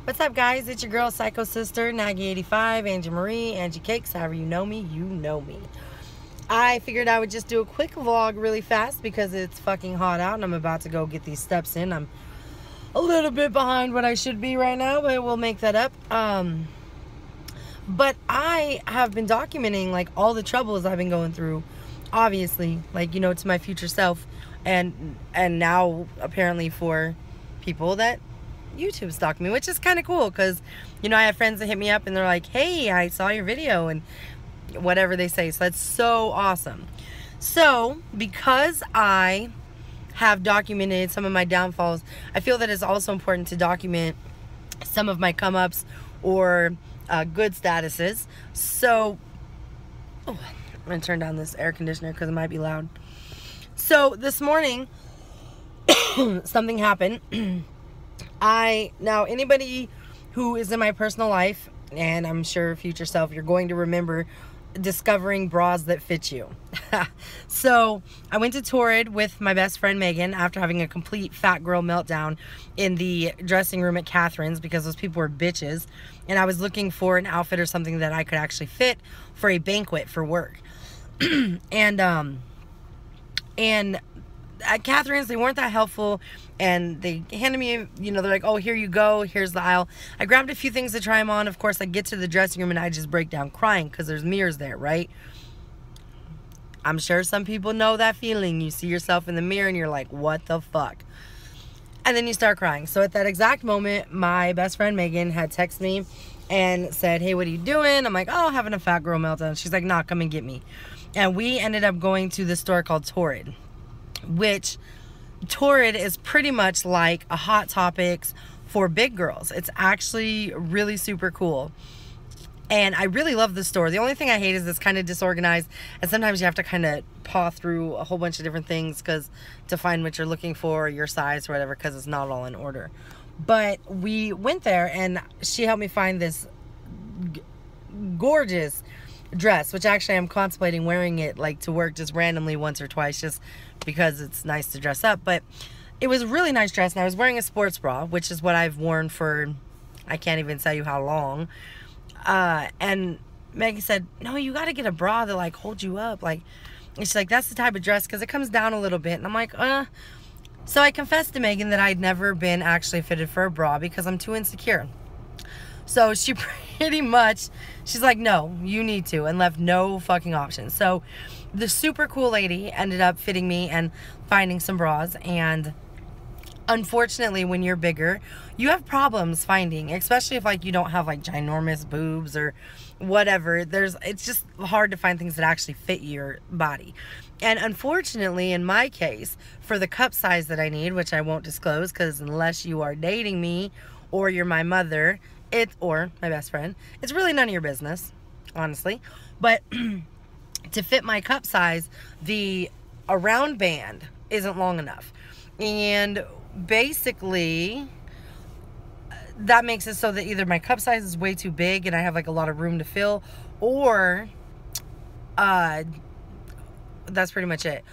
What's up, guys? It's your girl, Psycho Sister, Naggy85, Angie Marie, Angie Cakes. However you know me, you know me. I figured I would just do a quick vlog really fast because it's fucking hot out and I'm about to go get these steps in. I'm a little bit behind what I should be right now, but we'll make that up. But I have been documenting like all the troubles I've been going through, obviously, like, you know, to my future self, and now apparently for people that YouTube stalk me, which is kind of cool because, you know, I have friends that hit me up and they're like, hey, I saw your video, and whatever they say. So that's so awesome. So because I have documented some of my downfalls, I feel that it's also important to document some of my come-ups or good statuses. So I'm gonna turn down this air conditioner because it might be loud. So this morning something happened. Now anybody who is in my personal life, and I'm sure future self, you're going to remember discovering bras that fit you. So I went to Torrid with my best friend Megan after having a complete fat girl meltdown in the dressing room at Catherine's because those people were bitches, and I was looking for an outfit or something that I could actually fit for a banquet for work. and at Catherine's, they weren't that helpful, and they handed me, you know, they're like, oh, here you go, here's the aisle. I grabbed a few things to try them on. Of course, I get to the dressing room and I just break down crying because there's mirrors there, right? I'm sure some people know that feeling. You see yourself in the mirror and you're like, what the fuck? And then you start crying. So at that exact moment, my best friend Megan had texted me and said, hey, what are you doing? I'm like, oh, having a fat girl meltdown. She's like, nah, come and get me. And we ended up going to the store called Torrid, which Torrid is pretty much like a Hot Topics for big girls. It's actually really super cool. And I really love the store. The only thing I hate is it's kind of disorganized, and sometimes you have to kind of paw through a whole bunch of different things to find what you're looking for, your size or whatever, because it's not all in order. But we went there and she helped me find this gorgeous dress, which actually I'm contemplating wearing it like to work just randomly once or twice just because it's nice to dress up. But it was a really nice dress, and I was wearing a sports bra, which is what I've worn for I can't even tell you how long. And Megan said, no, you got to get a bra that like holds you up, like, and she's like, that's the type of dress because it comes down a little bit. And I'm like, so I confessed to Megan that I'd never been actually fitted for a bra because I'm too insecure. So she pretty much, she's like, no, you need to, and left no fucking options. So the super cool lady ended up fitting me and finding some bras. And unfortunately, when you're bigger, you have problems finding, especially if like you don't have like ginormous boobs or whatever. It's just hard to find things that actually fit your body. And unfortunately, in my case, for the cup size that I need, which I won't disclose because unless you are dating me or you're my mother, or my best friend, it's really none of your business, honestly. But to fit my cup size, the around band isn't long enough. And basically, that makes it so that either my cup size is way too big and I have like a lot of room to fill, or that's pretty much it.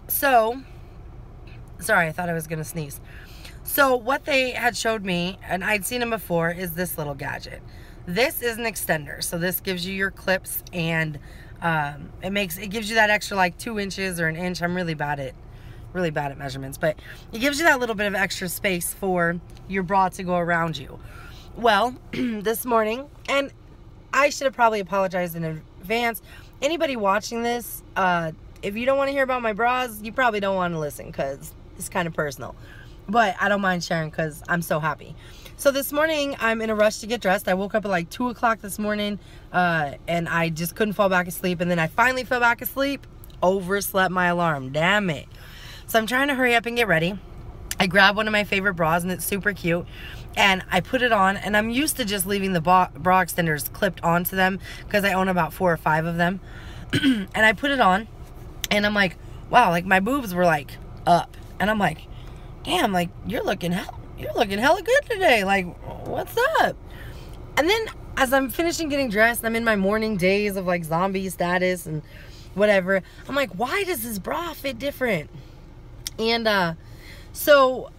So, sorry, I thought I was gonna sneeze. So what they had showed me, and I'd seen them before, is this little gadget. This is an extender. So this gives you your clips, and it gives you that extra like 2 inches or an inch. I'm really bad at measurements, but it gives you that little bit of extra space for your bra to go around you. Well, this morning, and I should have probably apologized in advance. Anybody watching this, if you don't want to hear about my bras, you probably don't want to listen because it's kind of personal. But I don't mind sharing because I'm so happy. So this morning, I'm in a rush to get dressed. I woke up at like 2 o'clock this morning, and I just couldn't fall back asleep. And then I finally fell back asleep, overslept my alarm. Damn it. So I'm trying to hurry up and get ready. I grab one of my favorite bras, and it's super cute. And I put it on, and I'm used to just leaving the bra extenders clipped onto them because I own about 4 or 5 of them. And I put it on, and I'm like, wow, like my boobs were like up. And I'm like, damn, like you're looking hella good today. Like, what's up? And then as I'm finishing getting dressed, I'm in my morning days of like zombie status and whatever. I'm like, why does this bra fit different? And so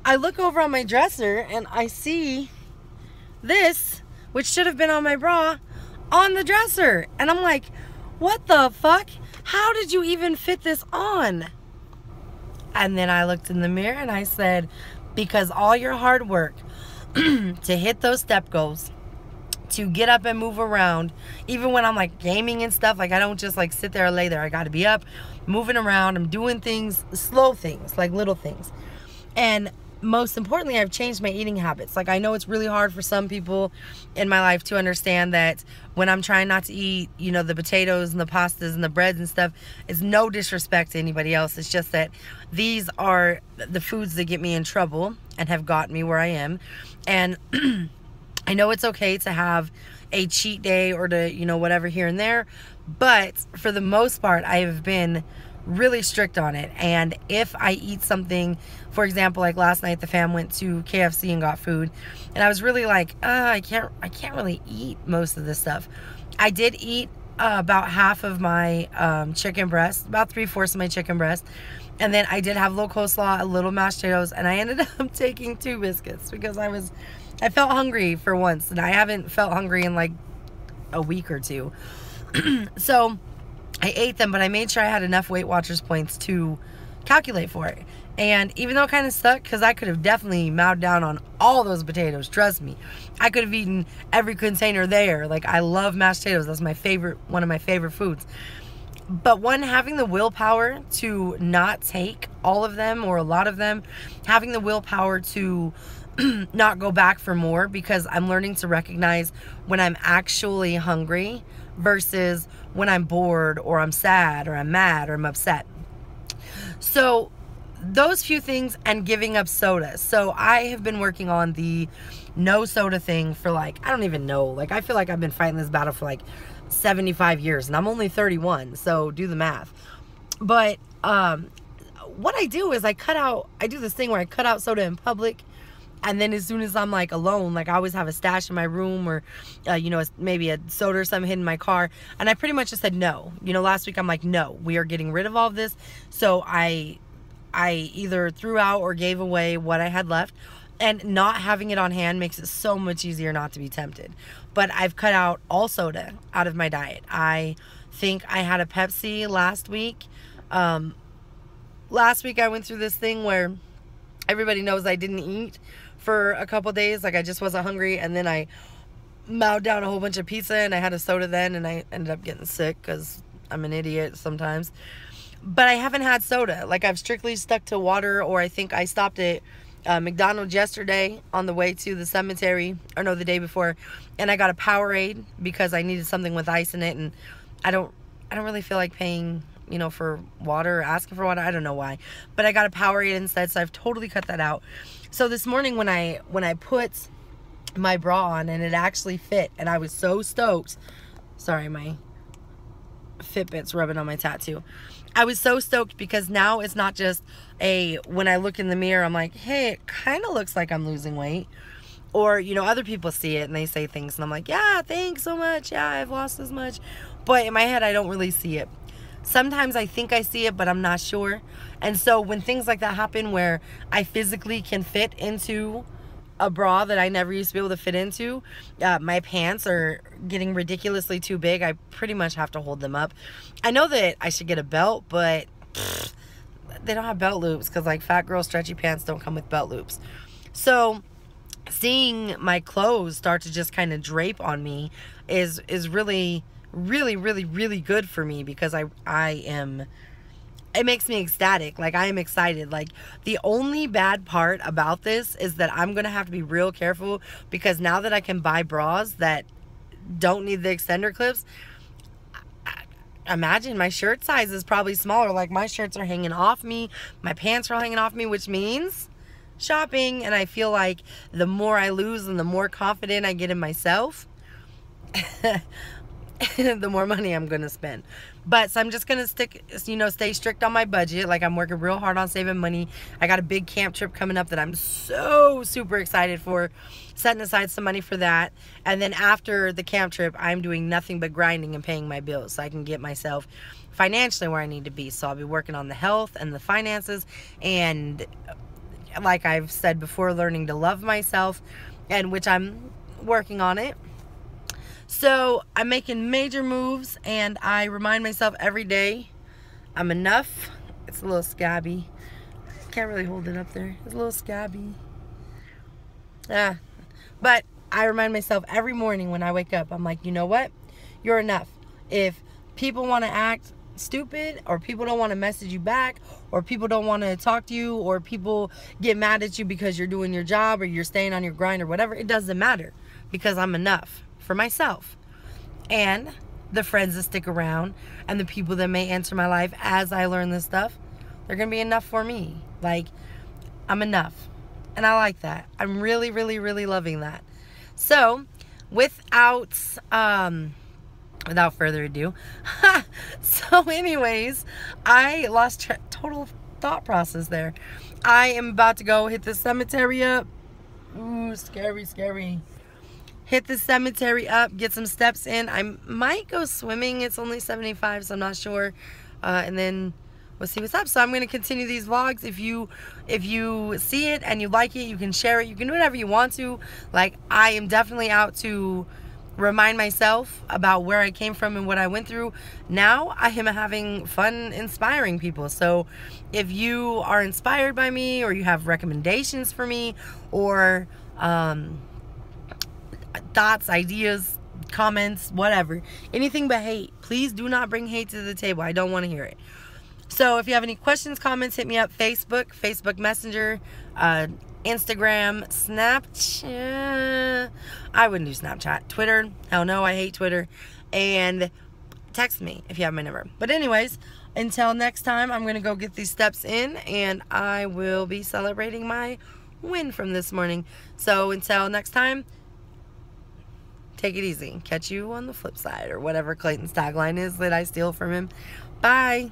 I look over on my dresser and I see this, which should have been on my bra, on the dresser. And I'm like, what the fuck? How did you even fit this on? And then I looked in the mirror and I said, because all your hard work to hit those step goals, to get up and move around, even when I'm like gaming and stuff, like I don't just like sit there or lay there. I got to be up, moving around. I'm doing things, slow things, like little things. And most importantly, I've changed my eating habits. Like I know it's really hard for some people in my life to understand that when I'm trying not to eat, you know, the potatoes and the pastas and the breads and stuff, it's no disrespect to anybody else. It's just that these are the foods that get me in trouble and have got me where I am. And I know it's okay to have a cheat day or to, you know, whatever here and there. But for the most part, I have been really strict on it. And if I eat something, for example, like last night the fam went to KFC and got food, and I was really like, I can't really eat most of this stuff. I did eat about half of my chicken breast, about 3/4 of my chicken breast, and then I did have a little coleslaw, a little mashed potatoes, and I ended up taking 2 biscuits because I felt hungry for once, and I haven't felt hungry in like a week or two. So I ate them, but I made sure I had enough Weight Watchers points to calculate for it. And even though it kind of sucked, because I could have definitely mowed down on all those potatoes, trust me. I could have eaten every container there. Like, I love mashed potatoes. That's my favorite, one of my favorite foods. But having the willpower to not take all of them or a lot of them, having the willpower to not go back for more, because I'm learning to recognize when I'm actually hungry versus when I'm bored or I'm sad or I'm mad or I'm upset. So those few things, and giving up soda. So I have been working on the no soda thing for like, I don't even know. Like, I feel like I've been fighting this battle for like 75 years and I'm only 31. So do the math. But what I do is I do this thing where I cut out soda in public. And then as soon as I'm like alone, like I always have a stash in my room, or, you know, maybe a soda or something hidden in my car. And I pretty much just said no. You know, last week I'm like, no, we are getting rid of all of this. So I either threw out or gave away what I had left. And not having it on hand makes it so much easier not to be tempted. But I've cut out all soda out of my diet. I think I had a Pepsi last week. Last week I went through this thing where everybody knows I didn't eat for a couple days. Like, I just wasn't hungry, and then I mowed down a whole bunch of pizza and I had a soda then, and I ended up getting sick because I'm an idiot sometimes. But I haven't had soda. Like, I've strictly stuck to water, or I think I stopped at McDonald's yesterday on the way to the cemetery, or no, the day before, and I got a Powerade because I needed something with ice in it, and I don't really feel like paying, you know, for water or asking for water. I don't know why, but I got a Powerade instead, so I've totally cut that out. So this morning when I put my bra on and it actually fit, and I was so stoked. Sorry, my Fitbit's rubbing on my tattoo. I was so stoked because now it's not just when I look in the mirror, I'm like, hey, it kind of looks like I'm losing weight. Or, you know, other people see it and they say things and I'm like, yeah, thanks so much. Yeah, I've lost this much. But in my head, I don't really see it. Sometimes I think I see it, but I'm not sure. And so when things like that happen where I physically can fit into a bra that I never used to be able to fit into, my pants are getting ridiculously too big. I pretty much have to hold them up. I know that I should get a belt, but they don't have belt loops because, like, fat girl stretchy pants don't come with belt loops. So seeing my clothes start to just kind of drape on me is really, really, really, really good for me, because it makes me ecstatic. Like, I am excited. Like, the only bad part about this is that I'm going to have to be real careful, because now that I can buy bras that don't need the extender clips, imagine my shirt size is probably smaller. Like, my shirts are hanging off me. My pants are hanging off me, which means shopping. And I feel like the more I lose and the more confident I get in myself, the more money I'm going to spend. But so I'm just going to stay strict on my budget. Like, I'm working real hard on saving money. I got a big camp trip coming up that I'm so super excited for. Setting aside some money for that. And then after the camp trip, I'm doing nothing but grinding and paying my bills so I can get myself financially where I need to be. So I'll be working on the health and the finances. And like I've said before, learning to love myself, and which I'm working on it. So I'm making major moves, and I remind myself every day I'm enough. It's a little scabby. Can't really hold it up there. It's a little scabby. But I remind myself every morning when I wake up, I'm like, you know what? You're enough. If people want to act stupid, or people don't want to message you back, or people don't want to talk to you, or people get mad at you because you're doing your job or you're staying on your grind or whatever, it doesn't matter, because I'm enough for myself. And the friends that stick around and the people that may enter my life as I learn this stuff, they're going to be enough for me. Like, I'm enough. And I like that. I'm really, really, really loving that. So, without further ado, so anyways, I lost total thought process there. I am about to go hit the cemetery up. Ooh, scary, scary. Hit the cemetery up, get some steps in. I might go swimming. It's only 75, so I'm not sure. And then we'll see what's up. So I'm going to continue these vlogs. If you see it and you like it, you can share it. You can do whatever you want to. Like, I am definitely out to remind myself about where I came from and what I went through. Now I am having fun inspiring people. So if you are inspired by me, or you have recommendations for me, or thoughts, ideas, comments, whatever, anything but hate, please do not bring hate to the table. I don't want to hear it. So if you have any questions, comments, hit me up. Facebook Messenger, Instagram, Snapchat. I wouldn't do Snapchat. Twitter, hell no, I hate Twitter. And text me if you have my number. But anyways, until next time, I'm going to go get these steps in, and I will be celebrating my win from this morning. So until next time, take it easy. Catch you on the flip side, or whatever Clayton's tagline is that I steal from him. Bye.